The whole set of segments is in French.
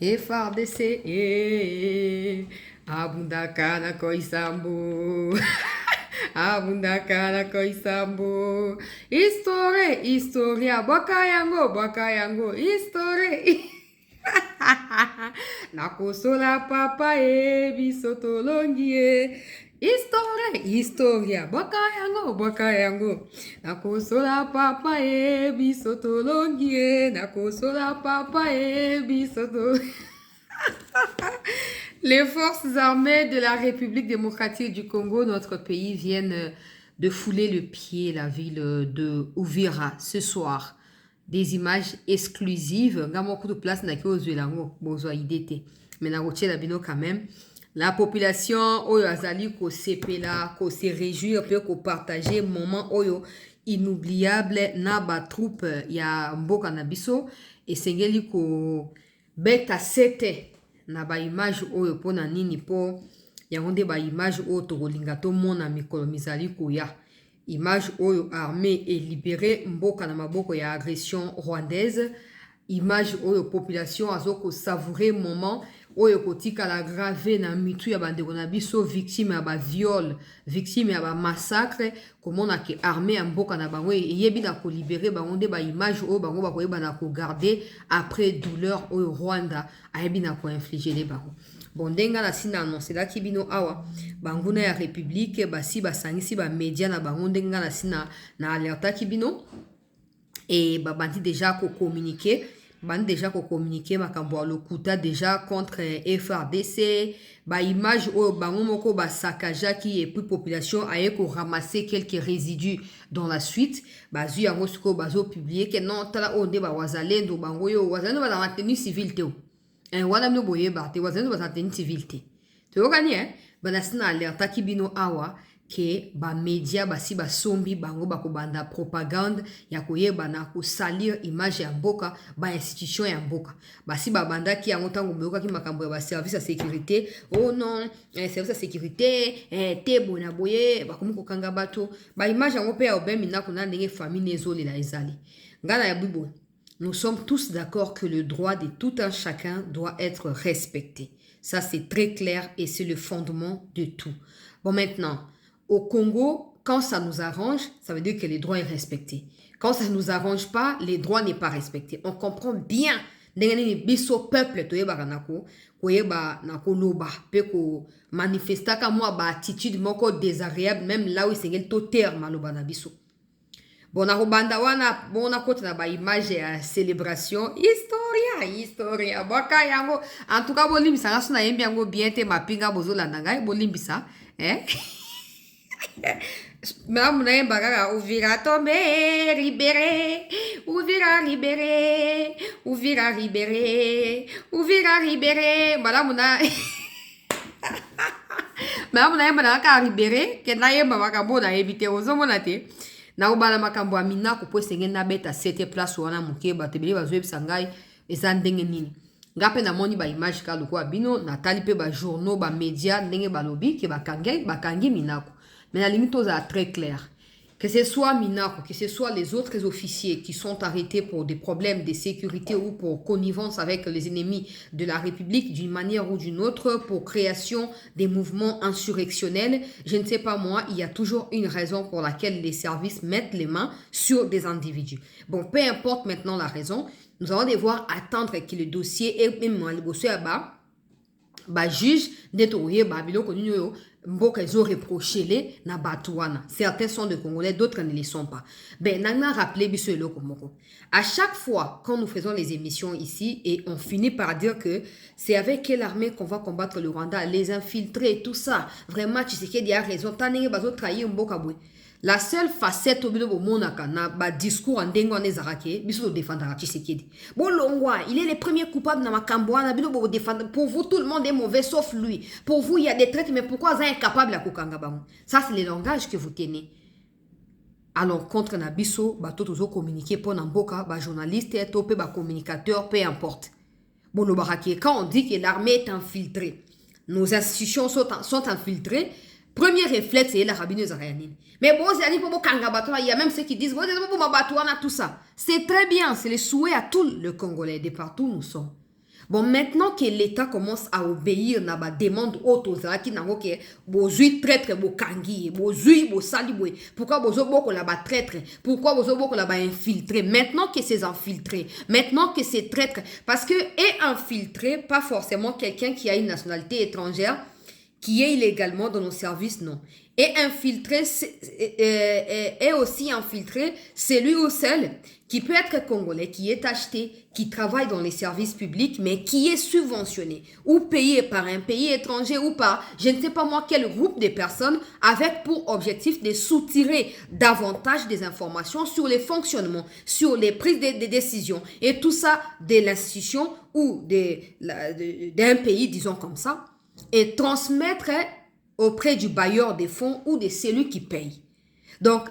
FRDC, abundakana koisambo. Abundakana koisambo. Historia, baka yango, history. Nakosola papa biso tolongie. Historia, baka yango. Nakosola papa biso tolongie. Nakosola papa biso tolongie. Les forces armées de la République démocratique du Congo, notre pays, viennent de fouler le pied la ville de Uvira ce soir. Des images exclusives. Beaucoup de place n'a qu'aux yeux mais quand même. La population oyo azali ko sepela, ko se réjouir, peut ko partager moment oyo inoubliable na ba troupe ya mboka na biso et sengeli ko beta sete na ba image oyo pona nini po yango nde ba image oyo tokolinga tomona mikolo mizali koya. Image oyo armée et libérée mboka na maboko ya agression rwandaise. Image oyo population azoko savourer moment oyo kotika la grave na mitu ya bandeko na biso victime ya ba viol, victime ya ba massacre, komona ke armée ya mboka na bango yebi na ko libérer bango nde ba image oyo bango ba koyeba na ko garder après douleur oyo Rwanda ayebi na ko infliger les bango. Bon ndenga na sina annoncer la kibino awa banguna ya république basi basangisi ba média na bango ndenga na sina na alerta kibino et babandi déjà ko communiquer makambo ya lokuta déjà contre FRDC ba image oyo bango moko ba saccagaki et puis population aye ko ramasser quelques résidus dans la suite bazu yango siko bazo publier que non tala onde ba wazalendo bango yo wazalendo ba na tenue civile te wana mno boye ba te wazalendo ba na tenue civile te to gani bana sina alerta kibino awa ke ba media basi basombi bango bakobanda propagande ya koyeba na kosalir image ya mboka ba institution ya mboka basi babanda ki yango tango boyoka ki makambo ya ba service ya sécurité oh non service ya sécurité te bona boye bakomi kokanga bato ba image yango pe ya obemi na kuna ndenge famille ezolela ezali ngana ya bibo. Nous sommes tous d'accord que le droit de tout un chacun doit être respecté. Ça c'est très clair et c'est le fondement de tout. Bon maintenant au Congo, quand ça nous arrange, ça veut dire que les droits sont respectés. Quand ça ne nous arrange pas, les droits n'est pas respectés. On comprend bien. Biso peuple toyeba nako koyeba nako loba pe ko manifesta ka moi ba attitude moko désagréable même là où c'est to terme loba na biso. Bon na robanda wana bon na kota na ba image ya célébration historia baka yango en tout cas bolimbisa ngaso na yembi yango bien te mapinga bozolanda ngai bolimbisa Madame Naïmbara, Uvira tombé, libéré, Uvira libéré, Uvira libéré, Uvira libéré. Madame Naïmbara libéré, que Naïmba Makambo na évité aux hommes naté. Na ubala makambo amina ko po senge na beta 7 place wana muke batebeli bazwe bisangai ezandenge nini. Ngape na moni ba image ka loko abino na tali pe ba journaux ba média ndenge balobi ke bakangi minako. Mais la limite est très claire. Que ce soit Minako, que ce soit les autres officiers qui sont arrêtés pour des problèmes de sécurité ou pour connivence avec les ennemis de la République d'une manière ou d'une autre, pour création des mouvements insurrectionnels, je ne sais pas moi, il y a toujours une raison pour laquelle les services mettent les mains sur des individus. Bon, peu importe maintenant la raison, nous allons devoir attendre que le dossier et même le dossier là-bas, juge d'être babilo konyo yo mboka ils ont reproché les na batouana. Certains sont de Congolais, d'autres ne le sont pas. Ben nana rappelé biso eloko moko. À chaque fois quand nous faisons les émissions ici et on finit par dire que c'est avec quelle armée qu'on va combattre le Rwanda, les infiltrer tout ça. Vraiment Tshisekedi a raison. Tanenge bazo trahir mboka bwe. La seule facette au bout monaka na ba discours en dengo en ezarake biso de défendre Tshisekedi. Bon longwa, il est le premier coupable na makambo na bilo bo défendre. Pour vous tout le monde est mauvais sauf lui. Pour vous il y a des traites mais pourquoi vous êtes incapable à kokanga bango? Ça c'est le langage que vous tenez. Alors contre na biso ba totozo communiquer pour na mboka ba journaliste et topé ba communicateur peu importe. Bon lo baraki quand on dit que l'armée est infiltrée, nos institutions sont infiltrées. Premier réflexe, c'est la rabineuse arianine. Mais bon, il y a même ceux qui disent, tout ça. C'est très bien, c'est le souhait à tout le Congolais, de partout où nous sommes. Bon, maintenant que l'État commence à obéir à la demande haute aux qui n'ont que bozui traître bokangi, bozui bosali boy. Pourquoi bozo boko là-bas traître? Pourquoi bozo boko là-bas infiltré? Maintenant que c'est infiltré, maintenant que c'est traître, parce que est infiltré, pas forcément quelqu'un qui a une nationalité étrangère, qui est illégalement dans nos services, non. Et infiltré, est aussi infiltré, c'est lui ou celle qui peut être congolais, qui est acheté, qui travaille dans les services publics, mais qui est subventionné ou payé par un pays étranger ou par, je ne sais pas moi, quel groupe de personnes avec pour objectif de soutirer davantage des informations sur les fonctionnements, sur les prises de décisions et tout ça de l'institution ou d'un pays, disons comme ça, et transmettre auprès du bailleur des fonds ou de celui qui paye. Donc,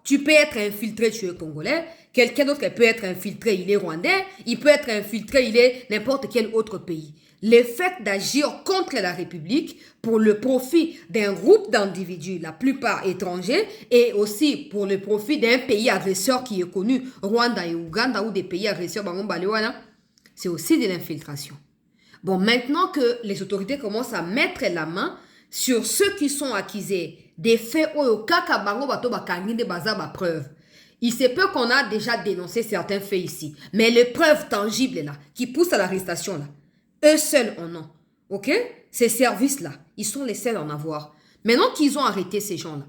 tu peux être infiltré, tu es congolais. Quelqu'un d'autre peut être infiltré, il est rwandais. Il peut être infiltré, il est n'importe quel autre pays. Le fait d'agir contre la République pour le profit d'un groupe d'individus, la plupart étrangers, et aussi pour le profit d'un pays agresseur qui est connu, Rwanda et Ouganda, ou des pays agresseurs, c'est aussi de l'infiltration. Bon, maintenant que les autorités commencent à mettre la main sur ceux qui sont accusés des faits preuves. Il se peut qu'on a déjà dénoncé certains faits ici, mais les preuves tangibles là, qui poussent à l'arrestation là, eux seuls en ont. Ok? Ces services-là, ils sont les seuls à en avoir. Maintenant qu'ils ont arrêté ces gens-là,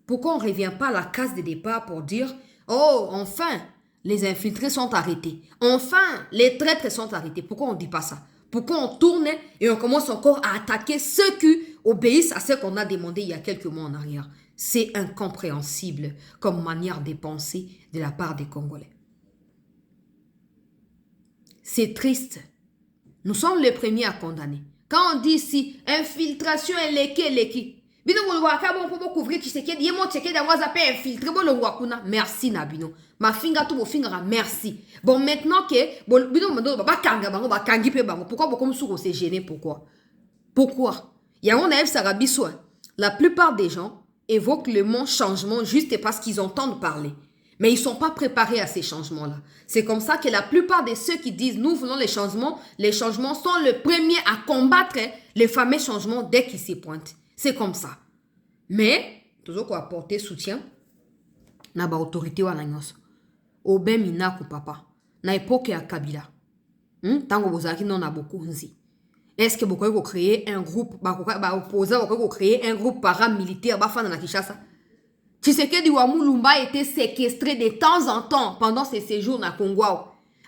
pourquoi on ne revient pas à la case de départ pour dire « Oh, enfin, les infiltrés sont arrêtés. Enfin, les traîtres sont arrêtés. » Pourquoi on ne dit pas ça? Pourquoi on tourne et on commence encore à attaquer ceux qui obéissent à ce qu'on a demandé il y a quelques mois en arrière? C'est incompréhensible comme manière de penser de la part des Congolais. C'est triste. Nous sommes les premiers à condamner. Quand on dit ici, infiltration et leki. Merci Nabino. Ma finga tout finga merci. Bon maintenant que pourquoi beaucoup s'est gêné pourquoi? Pourquoi? Il y a un la plupart des gens évoquent le mot changement juste parce qu'ils entendent parler. Mais ils ne sont pas préparés à ces changements-là. C'est comme ça que la plupart de ceux qui disent nous voulons les changements sont les premiers à combattre les fameux changements dès qu'ils s'y pointent. C'est comme ça. Mais, toujours qu'on apporter soutien, na ba autorité wana nyonso. Obe minaku papa. Na époque ya Kabila. Tango bozaki non na bokunzi. Est-ce que vous pouvez créer un groupe, opposant, vous créer un groupe paramilitaire, bafana na Kinshasa? Tshisekedi Wamulumba était séquestré de temps en temps pendant ses séjours na Congo.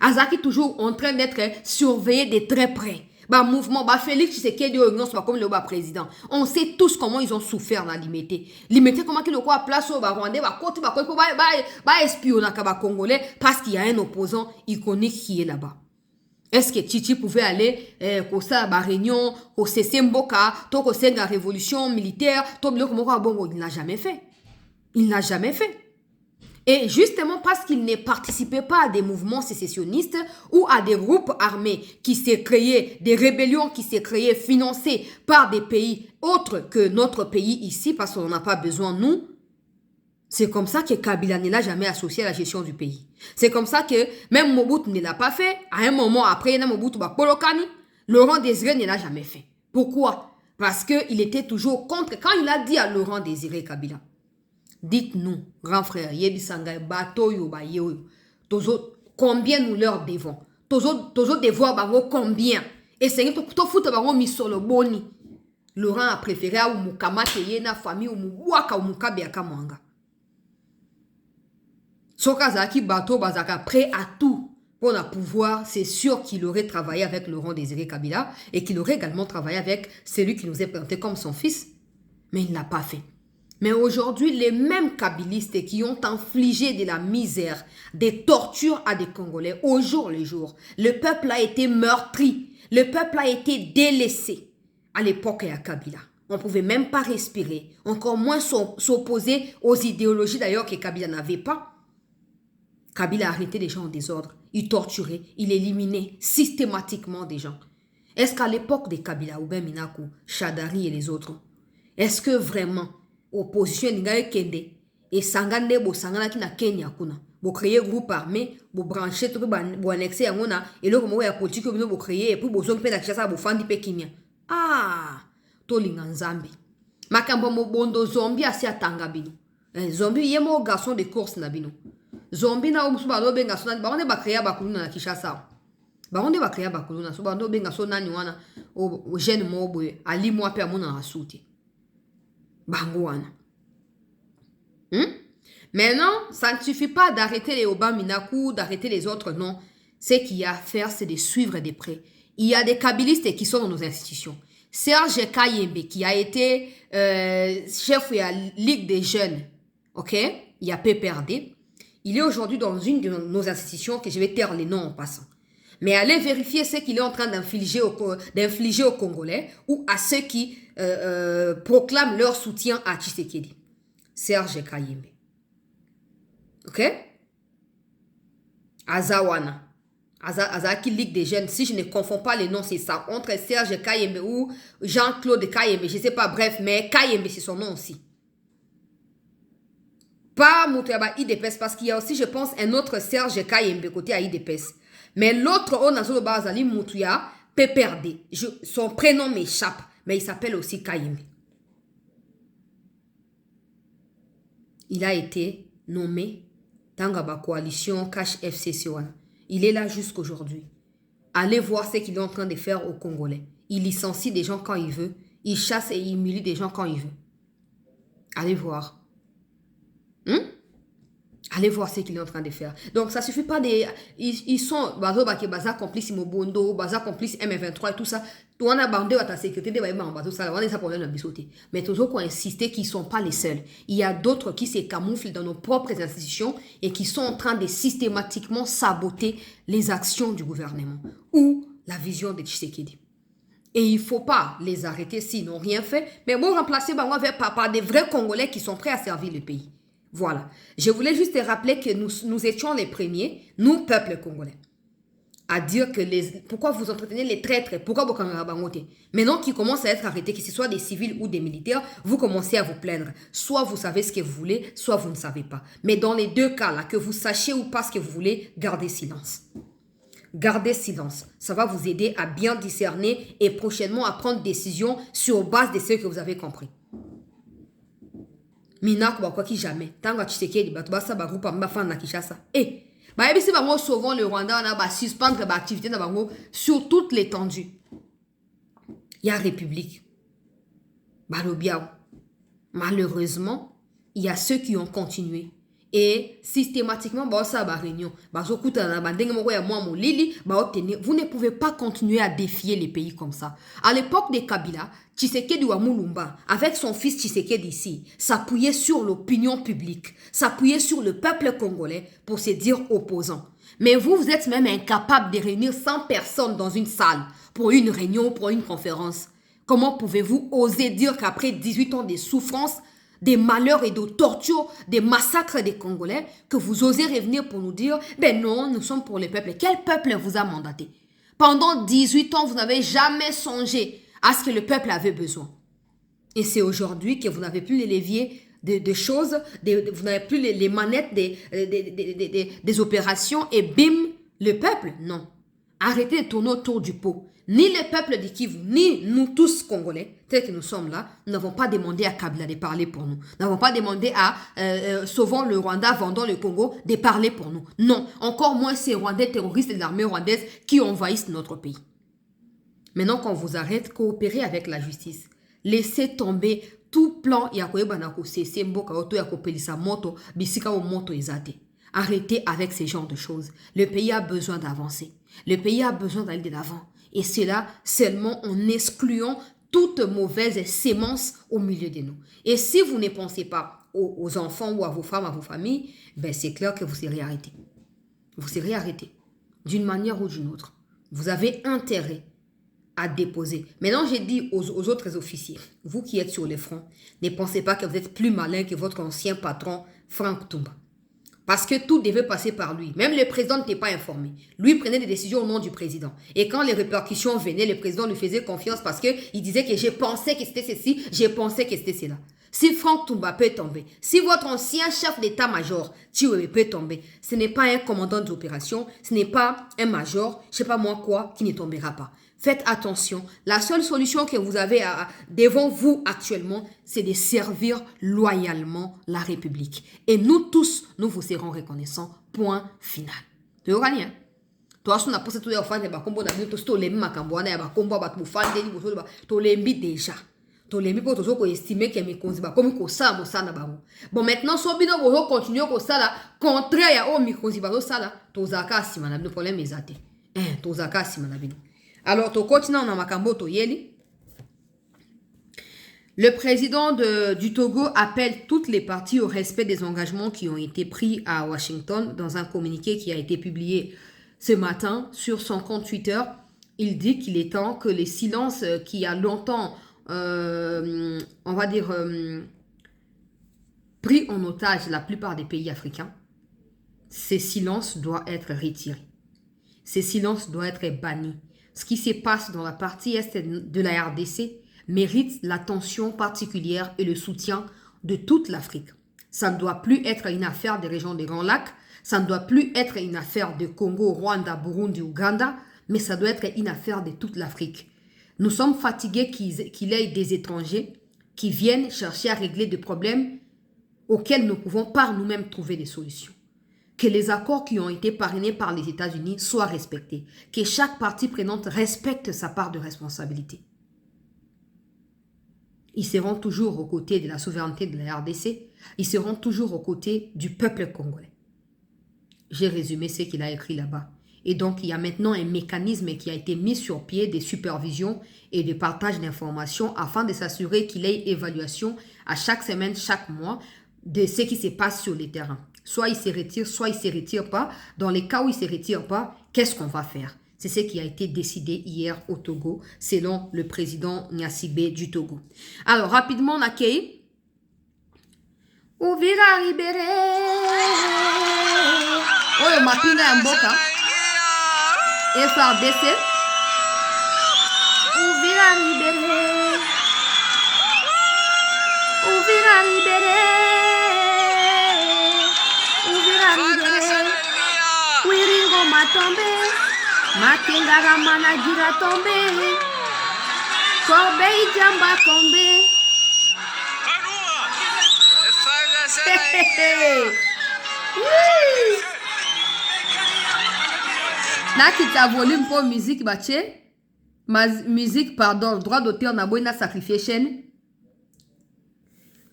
Azaki toujours en train d'être surveillé de très près. Mouvement, Félix Tshisekedi comme le président. On sait tous comment ils ont souffert dans Limité. Limité, comment qu'il y a place au Rwandais, espionner les Congolais parce qu'il y a un opposant iconique qui est là-bas. Est-ce que Tchichi pouvait aller au réunion, au Mboka, au la révolution militaire, il ne l'a jamais fait. Il ne l'a jamais fait. Et justement parce qu'il ne participait pas à des mouvements sécessionnistes ou à des groupes armés qui s'est créés, des rébellions qui s'est créées, financées par des pays autres que notre pays ici, parce qu'on n'a pas besoin, nous, c'est comme ça que Kabila ne l'a jamais associé à la gestion du pays. C'est comme ça que même Mobutu ne l'a pas fait. À un moment après, Mobutu Bakolokani, Laurent Désiré ne l'a jamais fait. Pourquoi? Parce qu'il était toujours contre. Quand il a dit à Laurent Désiré Kabila, dites-nous, grand frère, combien nous leur devons? Tozo devoir bango combien? Et c'est to foutre bango misolo boni. Laurent a préféré à Mukama na famille ou Mouaka ou Mukabiaka Mwanga. Sokazaki bateau bazaka prêt à tout pour le pouvoir, c'est sûr qu'il aurait travaillé avec Laurent Désiré Kabila et qu'il aurait également travaillé avec celui qui nous est présenté comme son fils. Mais il ne l'a pas fait. Mais aujourd'hui, les mêmes kabilistes qui ont infligé de la misère, des tortures à des Congolais, au jour le jour, le peuple a été meurtri, le peuple a été délaissé à l'époque à Kabila. On ne pouvait même pas respirer, encore moins s'opposer aux idéologies d'ailleurs que Kabila n'avait pas. Kabila a arrêté les gens en désordre, il torturait, il éliminait systématiquement des gens. Est-ce qu'à l'époque de Kabila, Oubé Minakou, Chadari et les autres, est-ce que vraiment, opposition n'ingaye kende, et sangande bo sangana ki na Kenya kuna, Vous créez un groupe armé, vous branchez, vous annexez à mon et là, vous avez politique que vous créez, et puis vous avez fait ça, vous faites des pékimia. Ah, tolingan zambi. Makambo mobondo zombie asi atanga bino. Zombie yemo garçon de course na bino. Zombie na omusuba no benga sona ba on ba créer ba kuluna na Kinshasa. Ba on ba créer ba kuluna so ba no benga sona ni wana o jeune mo boye ali mo pe amona asuti. Bango wana. Maintenant, ça ne suffit pas d'arrêter les Obaminaku, d'arrêter les autres, non. Ce qu'il y a à faire, c'est de suivre de près. Il y a des kabylistes qui sont dans nos institutions. Serge Kayembe, qui a été chef de la Ligue des jeunes, ok, il y a PPRD. Il est aujourd'hui dans une de nos institutions, que je vais taire les noms en passant. Mais allez vérifier ce qu'il est en train d'infliger aux Congolais ou à ceux qui proclament leur soutien à Tshisekedi. Serge Kayembe. Ok? Azawana. Azaki Ligue des jeunes. Si je ne confonds pas les noms, c'est ça. Entre Serge Kayembe ou Jean-Claude Kayembe. Je ne sais pas, bref, mais Kayembe, c'est son nom aussi. Pas Moutouaba IDPS, parce qu'il y a aussi, je pense, un autre Serge Kayembe côté à IDPS. Mais l'autre, on a sur Bazali Moutouya, PPRD. Son prénom m'échappe, mais il s'appelle aussi Kayembe. Il a été nommé dans la coalition Cash FCC1. Il est là jusqu'aujourd'hui. Allez voir ce qu'il est en train de faire aux Congolais. Il licencie des gens quand il veut. Il chasse et il humilie des gens quand il veut. Allez voir. Allez voir ce qu'il est en train de faire. Donc, ça ne suffit pas de... Ils sont... Baza complice Mobondo, Baza complice M23 et tout ça. Tout on a bandé à ta sécurité. Mais toujours qu'on insiste qu'ils ne sont pas les seuls. Il y a d'autres qui se camouflent dans nos propres institutions et qui sont en train de systématiquement saboter les actions du gouvernement ou la vision de Tshisekedi. Et il ne faut pas les arrêter s'ils n'ont rien fait. Mais bon, remplacer par des vrais Congolais qui sont prêts à servir le pays. Voilà. Je voulais juste te rappeler que nous étions les premiers, nous, peuple congolais, à dire que pourquoi vous entretenez les traîtres, pourquoi vous bangoté. Maintenant qu'ils commencent à être arrêtés, que ce soit des civils ou des militaires, vous commencez à vous plaindre. Soit vous savez ce que vous voulez, soit vous ne savez pas. Mais dans les deux cas, là, que vous sachiez ou pas ce que vous voulez, gardez silence. Gardez silence. Ça va vous aider à bien discerner et prochainement à prendre des décisions sur base de ce que vous avez compris. Mina quoi qui jamais tant que Tshisekedi bato basa ba groupe amba fan na Kinshasa ba yebisi bango souvent le Rwanda na ba suspendre ba activité na bango sur toute l'étendue. Il y a république balobiao. Malheureusement, il y a ceux qui ont continué et systématiquement ba ça ba réunion ba zokuta na ba ndenge moko ya moi mo lili ba obtenir. Vous ne pouvez pas continuer à défier les pays comme ça. À l'époque de Kabila, Tshisekedi wa Mulumba, avec son fils Tshisekedi ici, s'appuyait sur l'opinion publique, s'appuyait sur le peuple congolais pour se dire opposant. Mais vous êtes même incapable de réunir 100 personnes dans une salle pour une réunion, pour une conférence. Comment pouvez-vous oser dire qu'après 18 ans de souffrance, des malheurs et de tortures, des massacres des Congolais, que vous osez revenir pour nous dire, ben non, nous sommes pour le peuple. Quel peuple vous a mandaté? Pendant 18 ans, vous n'avez jamais songé à ce que le peuple avait besoin. Et c'est aujourd'hui que vous n'avez plus les leviers de choses, vous n'avez plus les manettes des opérations et bim, le peuple, non. Arrêtez de tourner autour du pot. Ni le peuple de Kivu, ni nous tous Congolais, tels que nous sommes là, nous n'avons pas demandé à Kabila de parler pour nous. Nous n'avons pas demandé à sauvons le Rwanda, vendons le Congo, de parler pour nous. Non, encore moins ces Rwandais terroristes de l'armée rwandaise qui envahissent notre pays. Maintenant qu'on vous arrête, coopérez avec la justice. Laissez tomber tout plan Arrêtez avec ces genres de choses. Le pays a besoin d'avancer. Le pays a besoin d'aller de l'avant. Et cela seulement en excluant toute mauvaise sémence au milieu de nous. Et si vous ne pensez pas aux enfants ou à vos femmes, à vos familles, ben c'est clair que vous serez arrêtés. Vous serez arrêtés d'une manière ou d'une autre. Vous avez intérêt à déposer. Maintenant, j'ai dit aux autres officiers, vous qui êtes sur le front, ne pensez pas que vous êtes plus malin que votre ancien patron, Franck Toumba. Parce que tout devait passer par lui. Même le président n'était pas informé. Lui prenait des décisions au nom du président. Et quand les répercussions venaient, le président lui faisait confiance parce qu'il disait que j'ai pensé que c'était ceci, j'ai pensé que c'était cela. Si Franck Toumba peut tomber, si votre ancien chef d'état-major, Chiwewe, peut tomber, ce n'est pas un commandant de l'opération, ce n'est pas un major, je ne sais pas moi quoi, qui ne tombera pas. Faites attention. La seule solution que vous avez devant vous actuellement, c'est de servir loyalement la République. Et nous tous, nous vous serons reconnaissants. Point final. Tu vois, hein? Toi, si on a posé tous les enfants, tu as déjà. Tolembi pour toujours estimer que mes konziba comme ko ça mo ça na bango. Bon maintenant so bino ko continuer ko ça là contraire ya o mi konziba so ça là to zaka sima na bino problème ezate. To zaka sima na bino. Alors to continue na makambo to yeli. Le président du Togo appelle toutes les parties au respect des engagements qui ont été pris à Washington dans un communiqué qui a été publié ce matin sur son compte Twitter. Il dit qu'il est temps que les silences qui a longtemps on va dire, pris en otage la plupart des pays africains, ces silences doivent être retirés. Ces silences doivent être bannis. Ce qui se passe dans la partie est de la RDC mérite l'attention particulière et le soutien de toute l'Afrique. Ça ne doit plus être une affaire des régions des Grands Lacs, ça ne doit plus être une affaire de Congo, Rwanda, Burundi, Ouganda, mais ça doit être une affaire de toute l'Afrique. Nous sommes fatigués qu'il y ait des étrangers qui viennent chercher à régler des problèmes auxquels nous pouvons par nous-mêmes trouver des solutions. Que les accords qui ont été parrainés par les États-Unis soient respectés. Que chaque partie prenante respecte sa part de responsabilité. Ils seront toujours aux côtés de la souveraineté de la RDC. Ils seront toujours aux côtés du peuple congolais. J'ai résumé ce qu'il a écrit là-bas. Et donc, il y a maintenant un mécanisme qui a été mis sur pied de supervision et de partage d'informations afin de s'assurer qu'il y ait évaluation à chaque semaine, chaque mois de ce qui se passe sur le terrain. Soit il se retire, soit il ne se retire pas. Dans les cas où il ne se retire pas, qu'est-ce qu'on va faire? C'est ce qui a été décidé hier au Togo, selon le président Gnassingbé du Togo. Alors, rapidement, on accueille Uvira Ribéré. Oh, ma pina mboka. FRDC. Uvira Ribéré. Uvira Ribéré. Uvira Ribéré. Wiringo Matombe. Makengara Managira Tombe. Corbeil Jamba Tombe. Nakita volume pour musique bache. Musique pardon, droit d'auteur na boina sacrifié chaîne.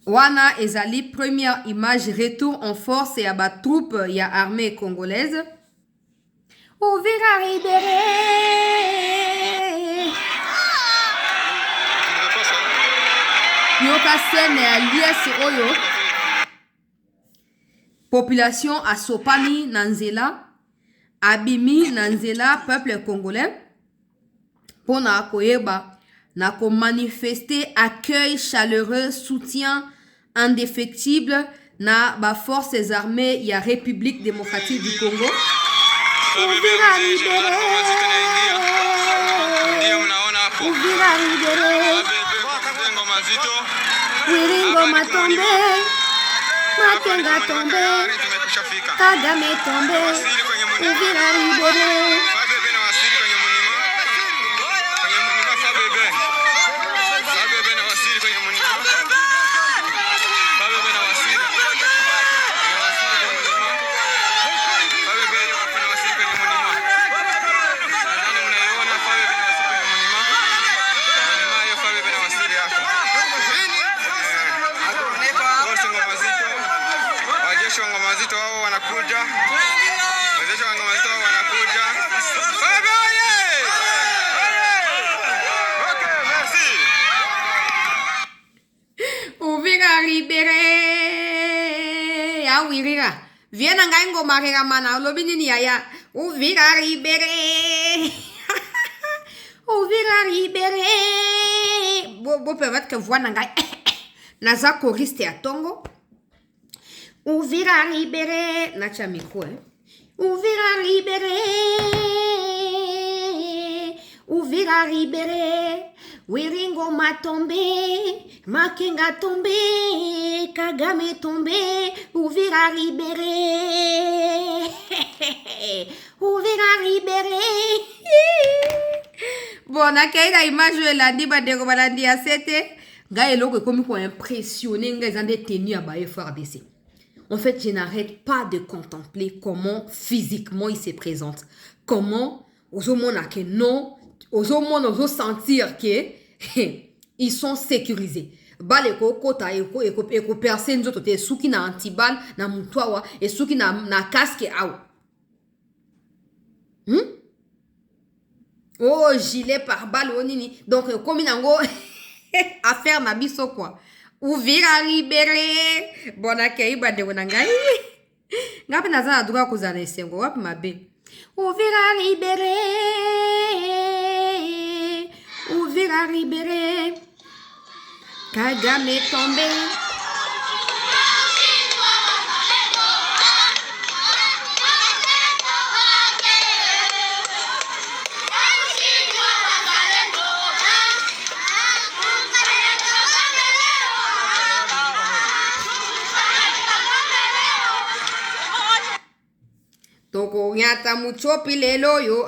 Wana ezali première image retour en force et à ba troupe ya armée congolaise. Uvira Ribéré. Yoka sene alias oyo. Population Asopani Nanzela, Abimi Nanzela, peuple congolais, pour na koyeba, na ko manifester accueil chaleureux, soutien indéfectible na ba forces armées ya République démocratique du Congo. Uvira Ribéré. Uvira Ribéré. Wiringo Matombe. Makenga tombe, Kagame tombe, Uvira Ribéré. Uvira Ribéré. Ya wirira. Viens ngai ngoma rega mana lobi nini yaya. Uvira Ribéré. Uvira Ribéré. Bo permettre que voix ngai. Naza choriste ya tongo. Uvira Ribéré. Nacha micro Uvira Ribéré. Uvira Ribéré. Wiringo m'a tombé, Makenga tombé, Kagame tombé, Uvira libéré. Uvira libéré. Bon, nakei la image elandi bandeko balandi ya sete. Nga eloko komi ko impressionner nga ils ont des tenues à baie FARDC. En fait, je n'arrête pas de contempler comment physiquement il se présente. Comment aux hommes que non, aux hommes aux sentir que ils sont sécurisés. Bale ko kota eko percer nzoto te suki na antibal na mutwawa et suki na casque aw. Oh, gilet par balle au nini. Donc comme nango affaire na biso quoi. Uvira libéré. Bon accueil bande wonangai. Ngapi nazana droit kozana esengo wapi mabe. Uvira libéré. Uvira libéré. Kagame tombé. Toko nyata muchopi lelo yo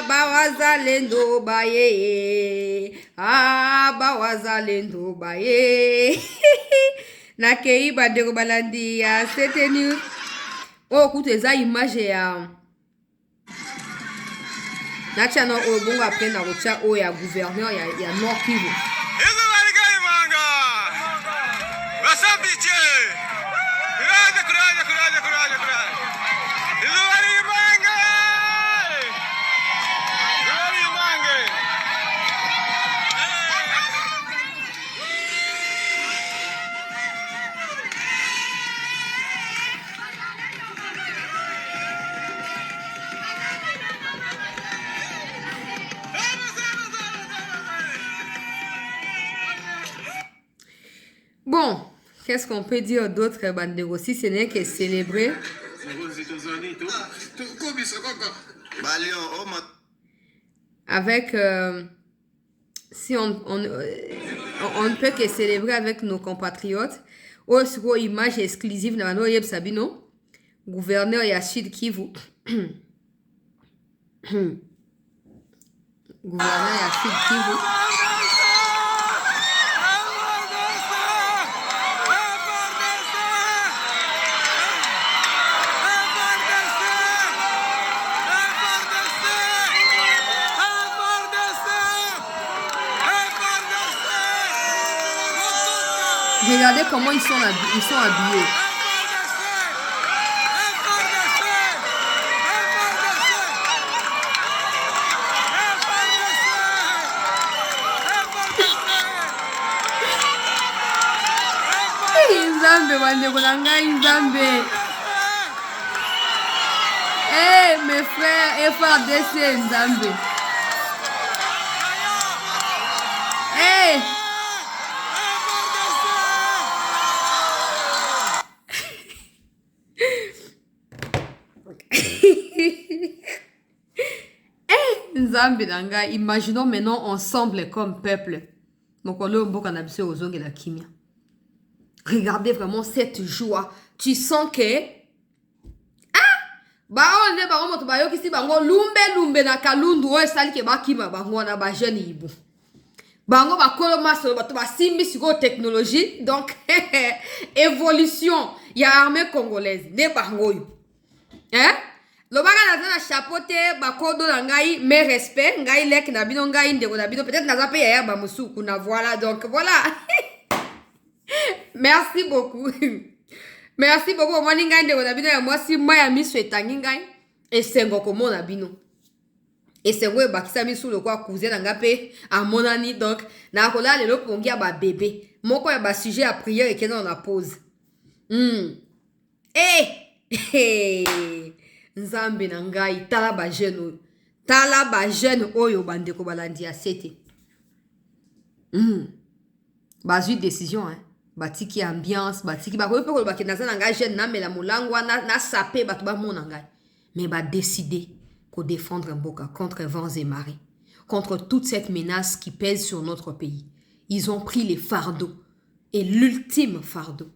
bawazalendo baye bawazalendo baye nakei bandeko balandi ya c'était nu oh kutu eza image ya nacha no obongo après na rocha o ya gouverneur ya Nord Kivu Bon, qu'est-ce qu'on peut dire d'autre, Bandego, si ce n'est que célébrer avec, si on ne peut que célébrer avec nos compatriotes, aussi image exclusive na no yeb sabino, gouverneur Yachid Kivu, gouverneur Yachid Kivu. Regardez comment ils sont habillés. Nzambe bandeko na ngai Nzambe. Eh mes frères FARDC Nzambe. Eh Nzambe nanga, imaginons maintenant ensemble comme peuple. Donc on a aux ongles la kimia. Regardez vraiment cette joie. Tu sens que bah on est ba moto ba yo kisi bango lumbe na kalundu o sali ke ba kima bango na ba jeune ibu. Bango ba kolo maso ba simbi siko technologie donc évolution ya armée congolaise ne bango yo. Hein? Lobaka na chapeauté bakodo na ngai mais respect ngai lek na bino ngai ndeko na bino peut-être naza pe ya ba musuku na voilà donc voilà. Merci beaucoup. Merci beaucoup moni ngai ndeko na bino ya mwasi maya miso etangi ngai esengo komona bino. Esengo e bakisa misu le kwa cousin na ngape amonani donc na kola lelo pongi ya ba bébé moko ya ba sujet à prière et kena on a pause. Nzambe na ngai tala ba jeune oyo bandeko balandi ya sete. Bazui décision hein. Batiki ambiance, batiki ba ko pe ko ba kenaza na ngai jeune na mela molangwa na sapé batu ba mona ngai. Mais ba décider ko défendre mboka contre vents et marées. contre toute cette menace qui pèse sur notre pays. Ils ont pris les fardeaux et l'ultime fardeau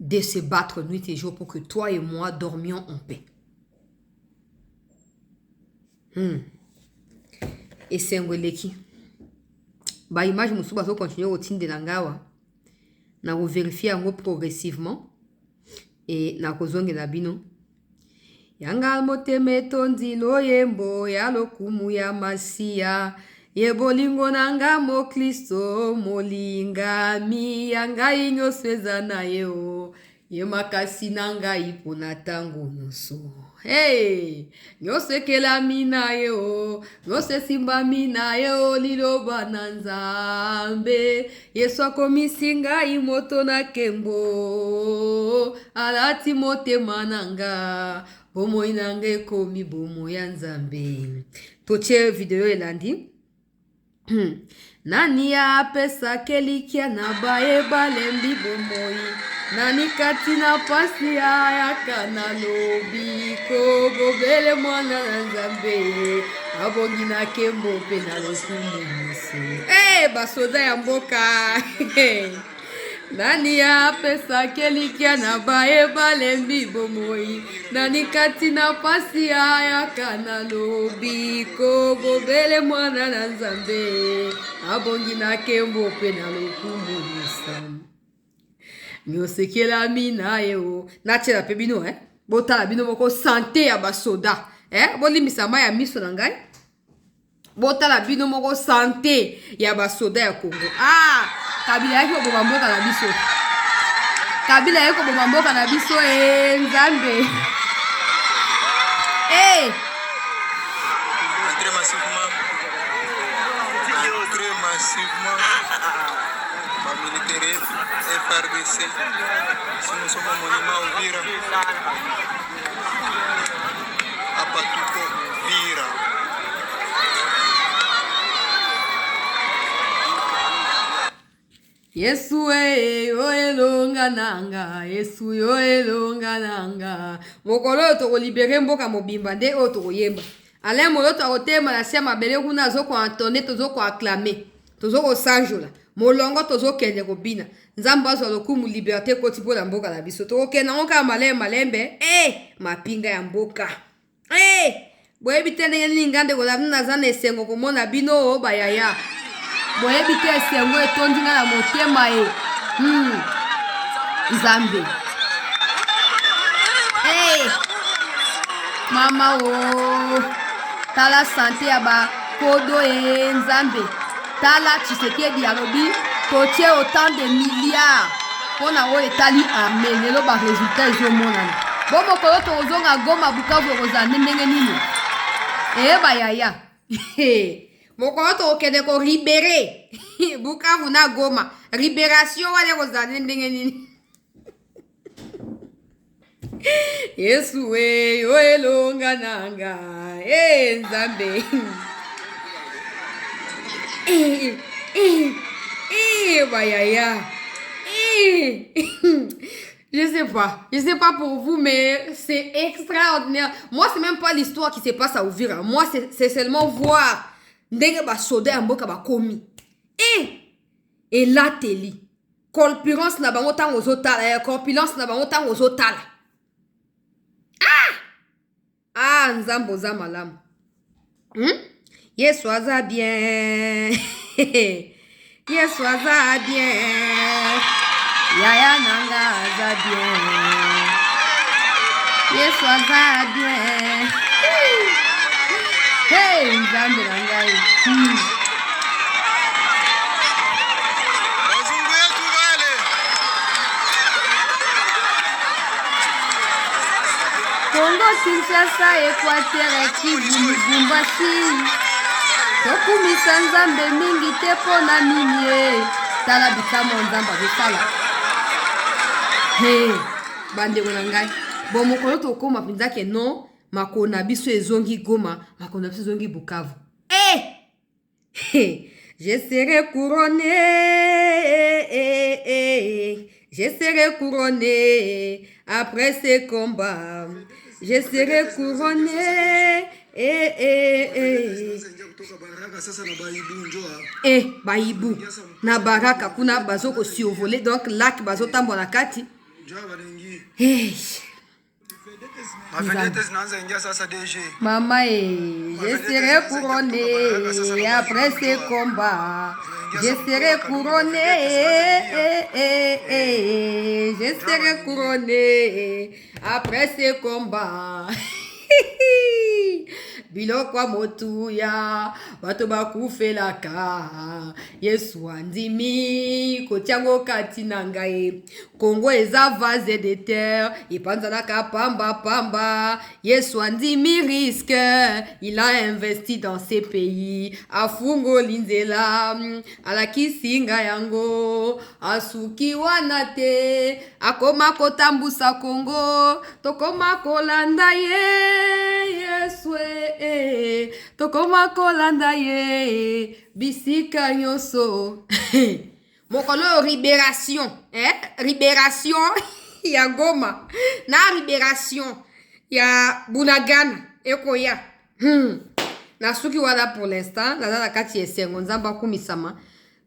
de se battre nuit et jour pour que toi et moi dormions en paix. Et c'est un releki. Bah, image, je vais continuer au team de Langawa. Na vérifier progressivement. Et na kozonge na bino. Yanga moteme tonzilo yembo ya lokumu ya masia. Yebolingo nanga mo Kristo molinga mi yanga inyo sweza na yeo. Yemakasi nanga ipona tango nusu. Hey, nyose kela mina yo, nyose simba mina yo, lilo bananzambe. Yesu akomisinga imoto na kembo, alati mote mananga, bomo inange komi bomo ya nzambe. Toche video elandi. Nani ya pesa kelikia na bae balembi bomoi. Nani katina pasi ya kana lobi ko bobele mwana nzambe abongi na kembo pe na lokumu musi. Basoda ya mboka. Nani ya pesa kelikia na bae balembi bomoi. Nani katina pasi ya kana lobi ko bobele mwana nzambe abongi na kembo pe na lokumu musi. Nyosekela mina yo. Natela pe bino botala bino moko santé ya basoda. Boli misama ya miso na ngai. Botala bino moko santé ya basoda ya Congo. Kabila yaki oboma mboka na biso. Kabila yaki oboma mboka na biso nzambe. Très massivement. Militaire FRDC. Si nous sommes au monument Uvira. Hapa tuko Uvira. Yesu yo elonga nanga, Yesu yo elonga nanga. Mokolo to libérer mboka mobimba nde o to yemba. Alain moloto akotema na sia mabele kuna zo ko Antoine tozo ko acclamer. Tozo ko sanjola. Molongo tozo kende kobina. Nzambe azwa lokumu liberté koti po la mboka na biso. To kenda ngoka malembe. Mapinga ya mboka. Boyebi tene nini ngande ko na zana esengo komona bino bayaya. Boyebi te esengo etondi na motema Nzambe. Mama tala santé ya ba kodo Nzambe. Tala Tshisekedi alobi totie autant de milliards pour na o etali amener lo ba résultat ezomonana. Bomo kolo tozonga Goma Bukavu kozande ndenge nini? Bayaya. Mokolo tokende ko libérer Bukavu na Goma. Libération wale kozande ndenge nini? Yesu yo elonga nanga Nzambe. Bayaya. Je sais pas pour vous, mais c'est extraordinaire. Moi, c'est même pas l'histoire qui se passe à Uvira. Moi, c'est seulement voir ndenge ba soda ya mboka ba komi. Et là teli. Corpulence na bango tango zotala, corpulence na bango tango zotala. Nzambo za malamu. Yesu aza bien. Yesu aza bien. Yaya nanga aza bien. Yesu aza bien. Nzambe nanga Wazungu yetu wale. Congo, Kinshasa, Équateur, Kivu, Lubumbashi. Tokumisa Nzambe mingi te pona nini tala bitamo Nzambe azosala. Bandeko na ngai. Bon mokolo tokoma mpenza ke non makolo na biso ezongi Goma, makolo na biso ezongi Bukavu. Je serai couronné. Je serai couronné après ce combat. Je serai couronné. Baibu na baraka kuna bazoko survoler donc lac bazotambo na kati. Maman, je serai couronné après ce combat. Je serai couronné, je serai couronné après ce combat. Bilokwa motuya bato bakufelaka Yesu andimi kotiango kati na ngai Congo eza vase de terre ipanzanaka pamba Yesu andimi risque il a investi dans ces pays afungo linzela alakisinga yango asuki wana te akoma kotambusa Congo tokoma kolanda ye Yesu tokoma kolanda ye bisika nyonso mokolo libération libération ya Goma na libération ya Bunagana ekoya na suki wana pour l'instant na kati esengo nzamba kumisama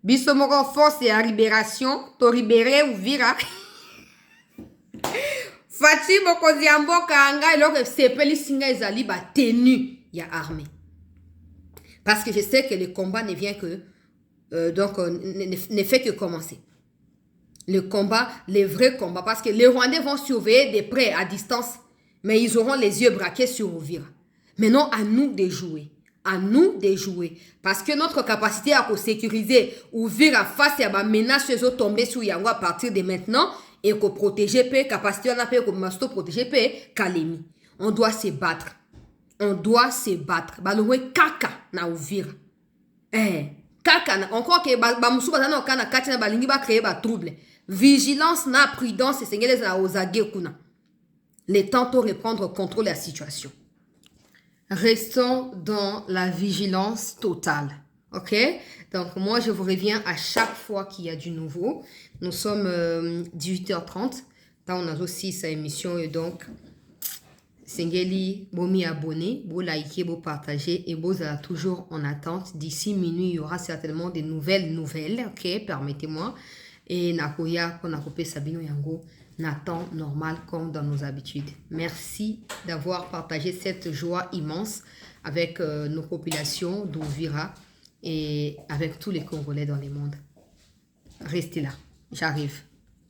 biso moko force ya libération to libérer Uvira Fati mokonzi ya mboka anga eloko sepeli singa ezali ba tenue ya armée. Parce que je sais que le combat ne vient que ne fait que commencer. Le combat, le vrai combat, parce que les Rwandais vont surveiller de près à distance, mais ils auront les yeux braqués sur Uvira. Maintenant, à nous de jouer. À nous de jouer. Parce que notre capacité à sécuriser Uvira face à la menace qui sont tombées sur Yango à partir de maintenant, et qu'on protège peu, capacité on a fait qu'on masto protéger peu, Kalemi. On doit se battre. On doit se battre. Balowe kaka na Uvira. Kaka on croit que ba musu bazana okana kati na balingi ba créer ba trouble. Vigilance na prudence sengele na ozage kuna. Le temps de reprendre contrôle de la situation. Restons dans la vigilance totale. Ok? Donc, moi, je vous reviens à chaque fois qu'il y a du nouveau. Nous sommes 18h30. Là, on a aussi sa émission. Et donc, Sengeli, bomi abonné, beau liker, beau partager. Et beau toujours en attente. D'ici minuit, il y aura certainement des nouvelles. Ok? Permettez-moi. Et Nakoya, qu'on a coupé Sabino Yango, Nathan, normal comme dans nos habitudes. Merci d'avoir partagé cette joie immense avec nos populations d'Uvira et avec tous les Congolais dans le monde. Restez là, j'arrive.